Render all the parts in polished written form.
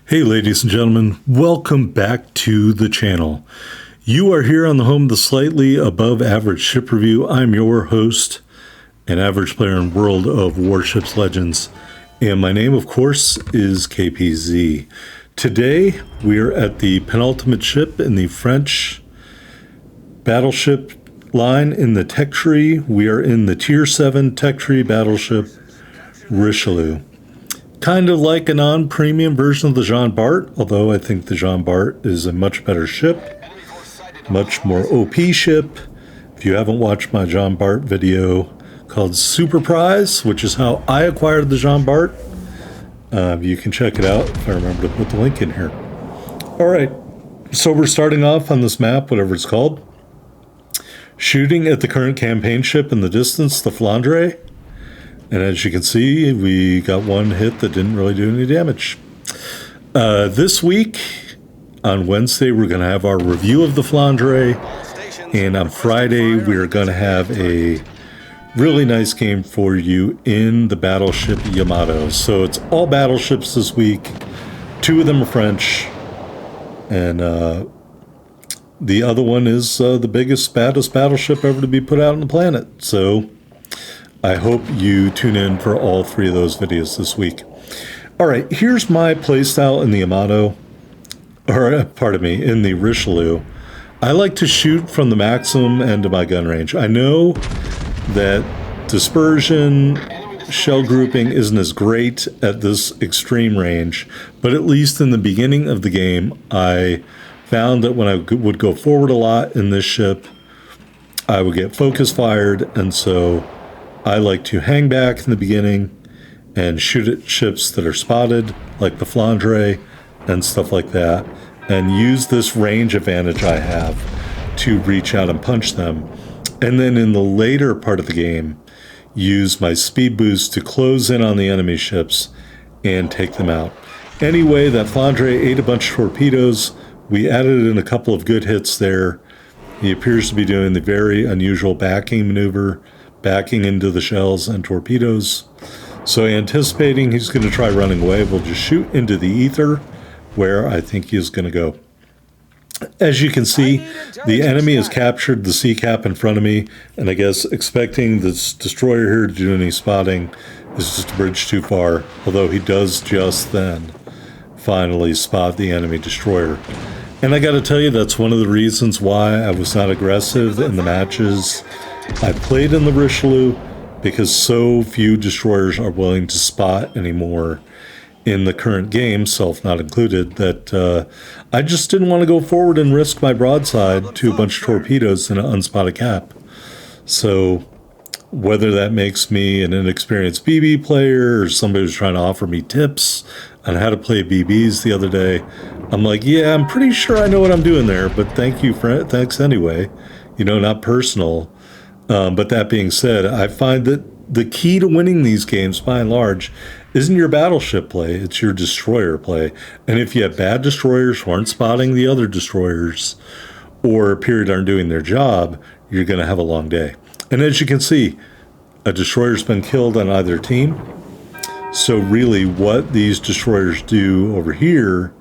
Hey ladies and gentlemen, welcome back to the channel. You are here on the home of the slightly above average ship review. I'm your host, an average player in World of Warships Legends, and my name of course is KPZ. Today we are at the penultimate ship in the French battleship line in the tech tree. We are in the tier 7 tech tree battleship Richelieu. Kind of like a non-premium version of the Jean Bart, although I think the Jean Bart is a much better ship, much more OP ship. If you haven't watched my Jean Bart video called Super Prize, which is how I acquired the Jean Bart, you can check it out if I remember to put the link in here. All right, so we're starting off on this map, whatever it's called, shooting at the current campaign ship in the distance, the Flandre. And as you can see, we got one hit that didn't really do any damage. This week, on Wednesday, we're going to have our review of the Flandre. And on Friday, we're going to have a really nice game for you in the Battleship Yamato. So it's all battleships this week. 2 of them are French. And the other one is the biggest, baddest battleship ever to be put out on the planet. So I hope you tune in for all 3 of those videos this week. All right, here's my playstyle in the Yamato, or pardon me, in the Richelieu. I like to shoot from the maximum end of my gun range. I know that dispersion, shell grouping isn't as great at this extreme range, but at least in the beginning of the game, I found that when I would go forward a lot in this ship, I would get focus fired, and so I like to hang back in the beginning and shoot at ships that are spotted, like the Flandre and stuff like that, and use this range advantage I have to reach out and punch them. And then in the later part of the game, use my speed boost to close in on the enemy ships and take them out. Anyway, that Flandre ate a bunch of torpedoes. We added in a couple of good hits there. He appears to be doing the very unusual backing maneuver, backing into the shells and torpedoes. So anticipating he's going to try running away, we'll just shoot into the ether where I think he's going to go. As you can see, the enemy has captured the sea cap in front of me, and I guess expecting this destroyer here to do any spotting is just a bridge too far, although he does just then finally spot the enemy destroyer. And I got to tell you, that's one of the reasons why I was not aggressive in the matches I played in the Richelieu, because so few destroyers are willing to spot anymore in the current game, self not included, that I just didn't want to go forward and risk my broadside to a bunch of torpedoes in an unspotted cap. So whether that makes me an inexperienced BB player or somebody who's trying to offer me tips on how to play BBs the other day, I'm like, yeah, I'm pretty sure I know what I'm doing there, but thanks anyway. You know, not personal. But that being said, I find that the key to winning these games, by and large, isn't your battleship play, it's your destroyer play. And if you have bad destroyers who aren't spotting the other destroyers, or period aren't doing their job, you're going to have a long day. And as you can see, a destroyer's been killed on either team. So really what these destroyers do over here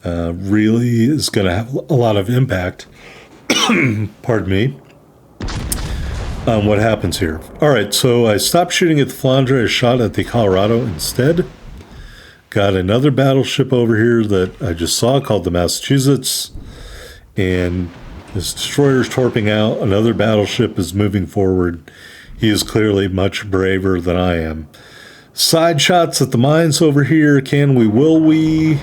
really is going to have a lot of impact, pardon me, on what happens here. All right, so I stopped shooting at the Flandre, I shot at the Colorado instead. Got another battleship over here that I just saw called the Massachusetts, and this destroyer is torping out. Another battleship is moving forward. He is clearly much braver than I am. Side shots at the mines over here. Can we, will we?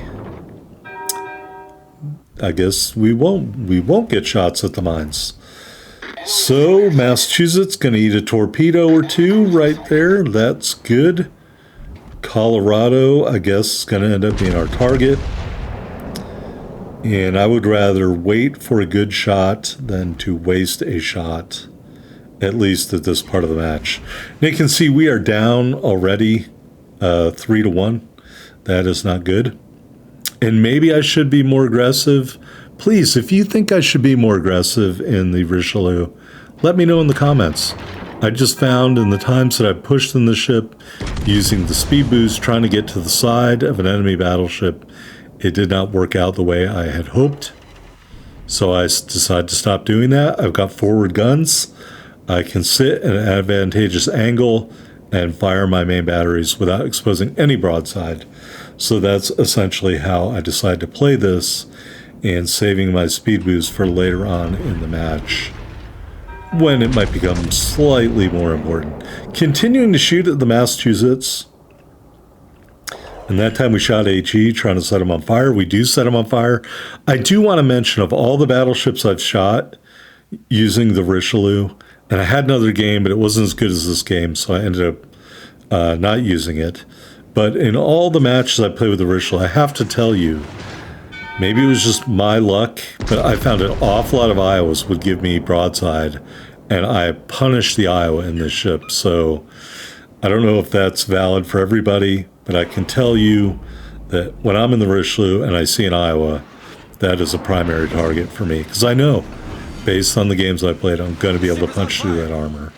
I guess we won't. We won't get shots at the mines. So Massachusetts going to eat a torpedo or 2 right there. That's good. Colorado, I guess, is going to end up being our target. And I would rather wait for a good shot than to waste a shot, at least at this part of the match. And you can see we are down already 3-1. That is not good. And maybe I should be more aggressive. Please, if you think I should be more aggressive in the Richelieu, let me know in the comments. I just found in the times that I pushed in the ship using the speed boost, trying to get to the side of an enemy battleship, it did not work out the way I had hoped. So I decided to stop doing that. I've got forward guns. I can sit at an advantageous angle and fire my main batteries without exposing any broadside. So that's essentially how I decided to play this, and saving my speed boost for later on in the match, when it might become slightly more important. Continuing to shoot at the Massachusetts. And that time we shot HE, trying to set him on fire. We do set him on fire. I do want to mention, of all the battleships I've shot using the Richelieu, and I had another game, but it wasn't as good as this game, so I ended up not using it. But in all the matches I played with the Richelieu, I have to tell you, maybe it was just my luck, but I found an awful lot of Iowas would give me broadside, and I punished the Iowa in this ship. So I don't know if that's valid for everybody, but I can tell you that when I'm in the Richelieu and I see an Iowa, that is a primary target for me. Because I know, based on the games I played, I'm going to be able to punch through that armor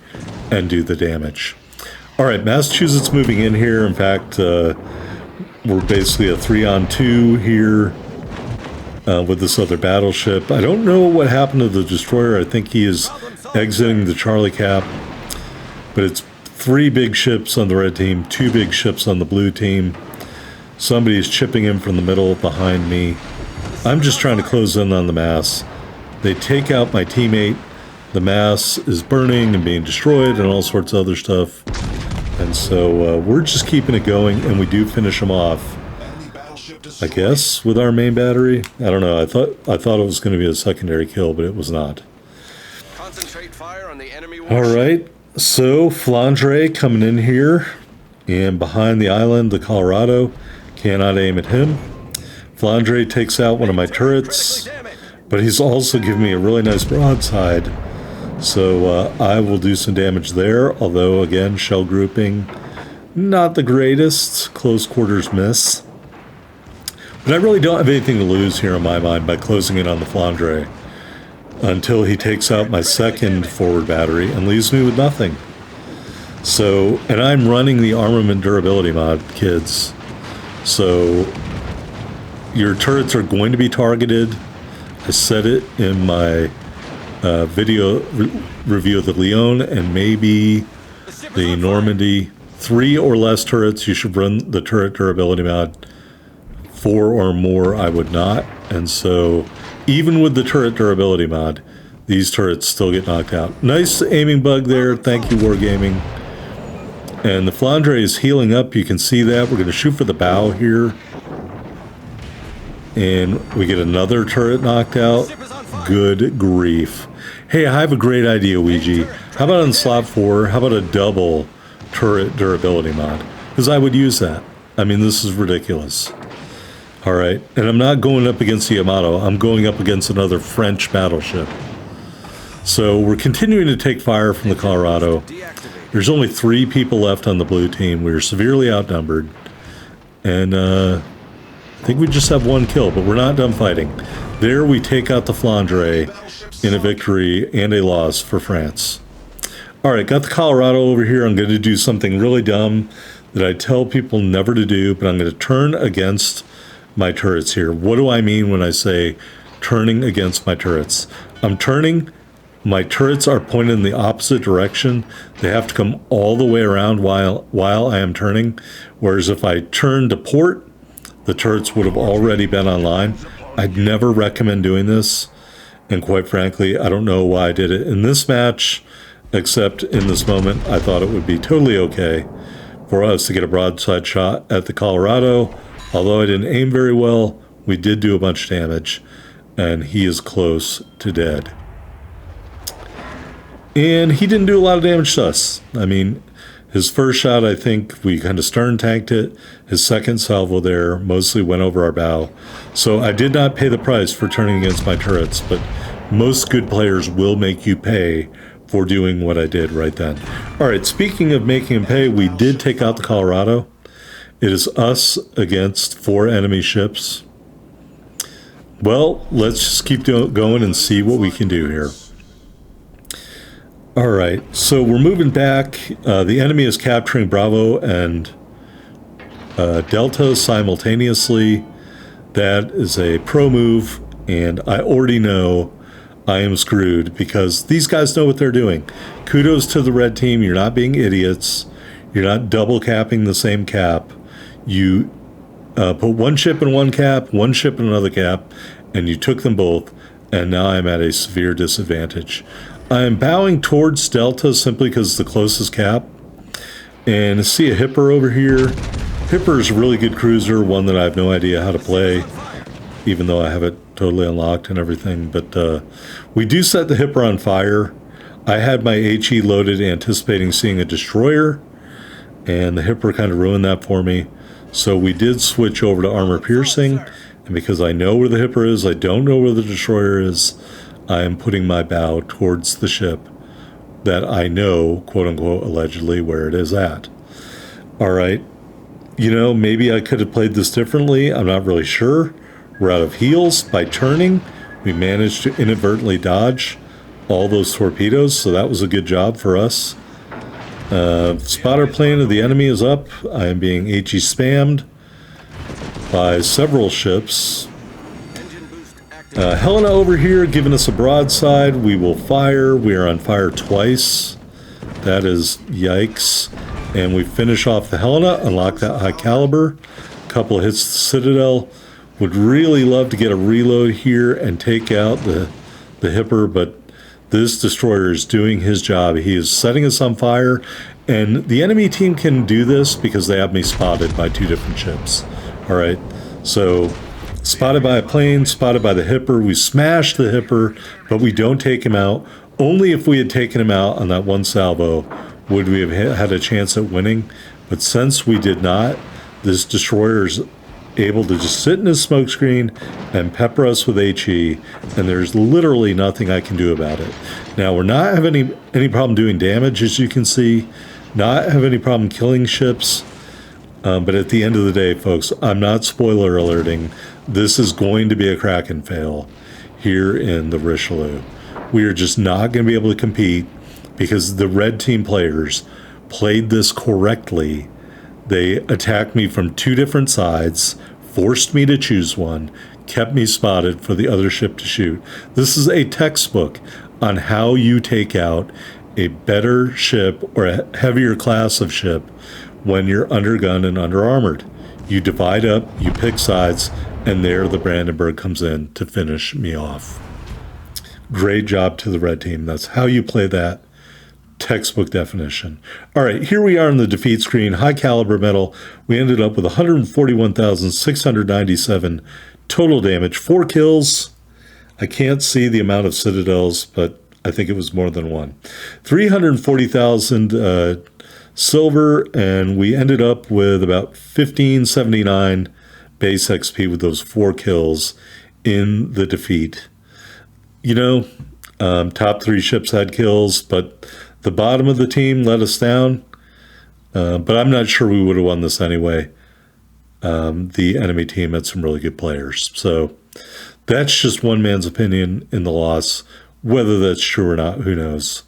and do the damage. All right, Massachusetts moving in here. In fact, we're basically a 3-on-2 here with this other battleship. I don't know what happened to the destroyer. I think he is exiting the Charlie Cap. But it's 3 big ships on the red team, 2 big ships on the blue team. Somebody is chipping in from the middle behind me. I'm just trying to close in on the mass. They take out my teammate. The mass is burning and being destroyed and all sorts of other stuff. And so we're just keeping it going, and we do finish them off, I guess, with our main battery. I don't know. I thought it was going to be a secondary kill, but it was not. Concentrate fire on the enemy warship. All right. So Flandre coming in here, and behind the island, the Colorado. Cannot aim at him. Flandre takes out one of my turrets, but he's also giving me a really nice broadside. So I will do some damage there, although, again, shell grouping, not the greatest. Close quarters miss. But I really don't have anything to lose here in my mind by closing in on the Flandre until he takes out my second forward battery and leaves me with nothing. So, and I'm running the armament durability mod, kids. So your turrets are going to be targeted. I said it in my video review of the Lyon and maybe the Normandy. 3 or less turrets, you should run the turret durability mod. 4 or more, I would not. And so even with the turret durability mod, these turrets still get knocked out. Nice aiming bug there. Thank you, Wargaming. And the Flandre is healing up. You can see that. We're going to shoot for the bow here. And we get another turret knocked out. Good grief. Hey, I have a great idea, Ouija. How about on slot 4, how about a double turret durability mod? Because I would use that. I mean, this is ridiculous. All right. And I'm not going up against the Yamato. I'm going up against another French battleship. So we're continuing to take fire from the Colorado. There's only 3 people left on the blue team. We're severely outnumbered. And I think we just have 1 kill, but we're not done fighting. There we take out the Flandre in a victory and a loss for France. All right, got the Colorado over here. I'm going to do something really dumb that I tell people never to do, but I'm going to turn against my turrets here. What do I mean when I say turning against my turrets? I'm turning. My turrets are pointed in the opposite direction. They have to come all the way around while I am turning. Whereas if I turn to port, the turrets would have already been online. I'd never recommend doing this. And quite frankly, I don't know why I did it in this match, except in this moment, I thought it would be totally okay for us to get a broadside shot at the Colorado. Although I didn't aim very well, we did do a bunch of damage, and he is close to dead. And he didn't do a lot of damage to us. I mean, his first shot, I think we kind of stern tanked it. His second salvo there mostly went over our bow. So I did not pay the price for turning against my turrets, but most good players will make you pay for doing what I did right then. All right, speaking of making him pay, we did take out the Colorado. It is us against 4 enemy ships. Well, let's just keep going and see what we can do here. All right, so we're moving back. The enemy is capturing Bravo and Delta simultaneously. That is a pro move, and I already know I am screwed because these guys know what they're doing. Kudos to the red team. You're not being idiots. You're not double capping the same cap. You put one ship in one cap, one ship in another cap, and you took them both, and now I'm at a severe disadvantage. I am bowing towards Delta simply because it's the closest cap. And I see a Hipper over here. Hipper is a really good cruiser, one that I have no idea how to play, even though I have it totally unlocked and everything. But we do set the Hipper on fire. I had my HE loaded anticipating seeing a destroyer, and the Hipper kind of ruined that for me. So we did switch over to armor piercing, and because I know where the Hipper is, I don't know where the destroyer is, I am putting my bow towards the ship that I know, quote unquote, allegedly where it is at. All right. You know, maybe I could have played this differently. I'm not really sure. We're out of heals. By turning, we managed to inadvertently dodge all those torpedoes, so that was a good job for us. Spotter plane of the enemy is up. I am being HE spammed by several ships. Helena over here giving us a broadside. We will fire. We are on fire twice. That is yikes. And we finish off the Helena, unlock that high caliber. Couple of hits to the Citadel. Would really love to get a reload here and take out the Hipper, but this destroyer is doing his job. He is setting us on fire, and the enemy team can do this because they have me spotted by two different ships. All right, so spotted by a plane, spotted by the Hipper. We smash the Hipper, but we don't take him out. Only if we had taken him out on that one salvo would we have had a chance at winning. But since we did not, this destroyer is able to just sit in his smokescreen and pepper us with HE, and there's literally nothing I can do about it. Now, we're not having any problem doing damage, as you can see, not have any problem killing ships, but at the end of the day, folks, I'm not spoiler alerting. This is going to be a Kraken fail here in the Richelieu. We are just not going to be able to compete because the red team players played this correctly. They attacked me from two different sides, forced me to choose one, kept me spotted for the other ship to shoot. This is a textbook on how you take out a better ship or a heavier class of ship when you're undergunned and underarmored. You divide up, you pick sides, and there the Brandenburg comes in to finish me off. Great job to the red team. That's how you play that. Textbook definition. All right, here we are on the defeat screen. High caliber metal. We ended up with 141,697 total damage. 4 kills. I can't see the amount of citadels, but I think it was more than one. 340,000 silver, and we ended up with about 1579 base XP with those 4 kills in the defeat. You know, top 3 ships had kills, but the bottom of the team let us down, but I'm not sure we would have won this anyway. The enemy team had some really good players. So that's just one man's opinion in the loss. Whether that's true or not, who knows?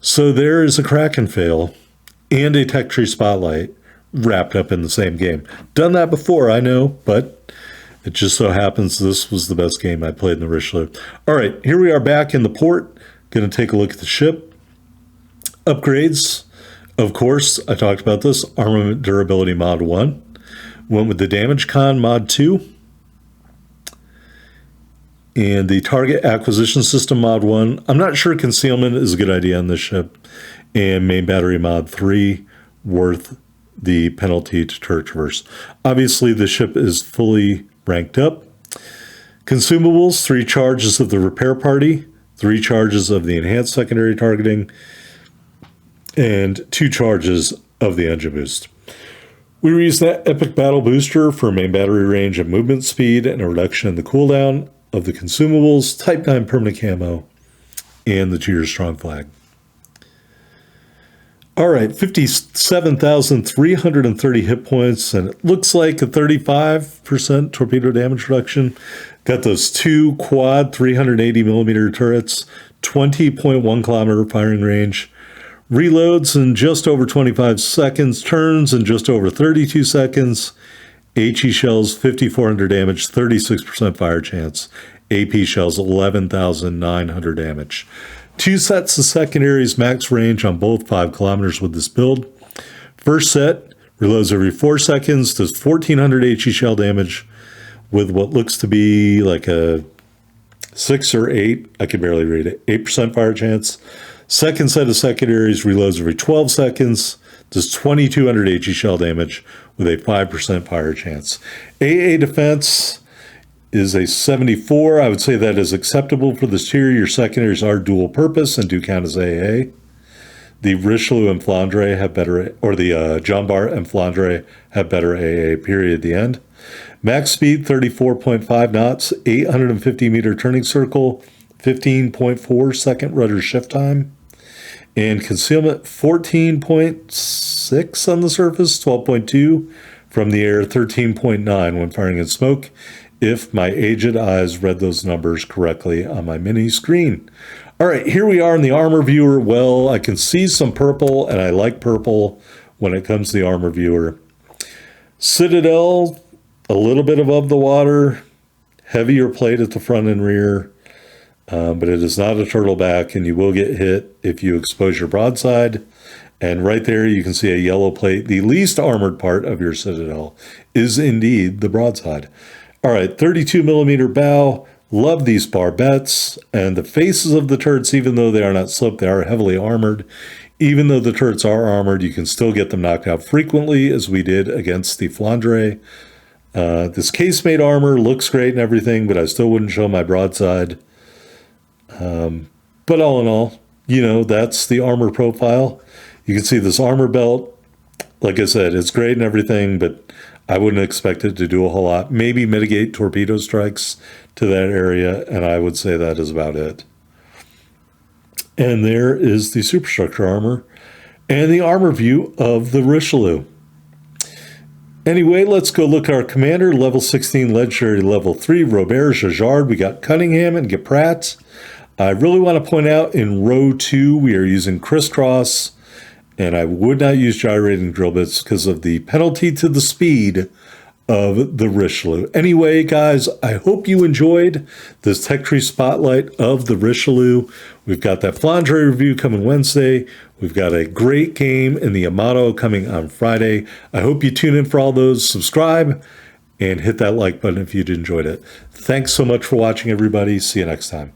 So there is a Kraken fail and a Tech Tree Spotlight wrapped up in the same game. Done that before, I know, but it just so happens this was the best game I played in the Richelieu. All right, here we are back in the port. Going to take a look at the ship. Upgrades, of course, I talked about this. Armament Durability Mod 1. Went with the Damage Con Mod 2. And the Target Acquisition System Mod 1. I'm not sure Concealment is a good idea on this ship. And Main Battery Mod 3, worth the penalty to turret traverse. Obviously, the ship is fully ranked up. Consumables, 3 charges of the Repair Party, 3 charges of the Enhanced Secondary Targeting, and 2 charges of the engine boost. We reused that Epic Battle Booster for main battery range and movement speed and a reduction in the cooldown of the Consumables, Type 9 permanent camo, and the Cheers Strong Flag. All right, 57,330 hit points, and it looks like a 35% torpedo damage reduction. Got those 2 quad 380 millimeter turrets, 20.1 kilometer firing range, reloads in just over 25 seconds, turns in just over 32 seconds, HE shells 5,400 damage, 36% fire chance, AP shells 11,900 damage. 2 sets of secondaries, max range on both 5 kilometers with this build. First set reloads every 4 seconds, does 1,400 HE shell damage with what looks to be like a 6 or 8, I can barely read it, 8% fire chance. Second set of secondaries reloads every 12 seconds, does 2,200 HE shell damage with a 5% fire chance. AA defense is a 74. I would say that is acceptable for this tier. Your secondaries are dual purpose and do count as AA. The Richelieu and Flandre have better, or the Jean Bart and Flandre have better AA period at the end. Max speed 34.5 knots, 850 meter turning circle, 15.4 second rudder shift time, and concealment 14.6 on the surface, 12.2 from the air, 13.9 when firing in smoke, if my aged eyes read those numbers correctly on my mini screen. All right, here we are in the armor viewer. Well, I can see some purple, and I like purple when it comes to the armor viewer. Citadel, a little bit above the water, heavier plate at the front and rear, but it is not a turtleback, and you will get hit if you expose your broadside. And right there, you can see a yellow plate. The least armored part of your Citadel is indeed the broadside. All right, 32 millimeter bow. Love these barbettes, and the faces of the turrets, even though they are not sloped, they are heavily armored. Even though the turrets are armored, you can still get them knocked out frequently, as we did against the Flandre. This casemate armor looks great and everything, but I still wouldn't show my broadside. But all in all, you know, that's the armor profile. You can see this armor belt. Like I said, it's great and everything, but I wouldn't expect it to do a whole lot. Maybe mitigate torpedo strikes to that area, and I would say that is about it. And there is the superstructure armor and the armor view of the Richelieu. Anyway, let's go look at our commander, level 16, legendary level 3, Robert Jajard. We got Cunningham and Geprat. I really want to point out in row 2, we are using crisscross, and I would not use gyrating drill bits because of the penalty to the speed of the Richelieu. Anyway, guys, I hope you enjoyed this tech tree spotlight of the Richelieu. We've got that Flandre review coming Wednesday. We've got a great game in the Amato coming on Friday. I hope you tune in for all those. Subscribe and hit that like button if you enjoyed it. Thanks so much for watching, everybody. See you next time.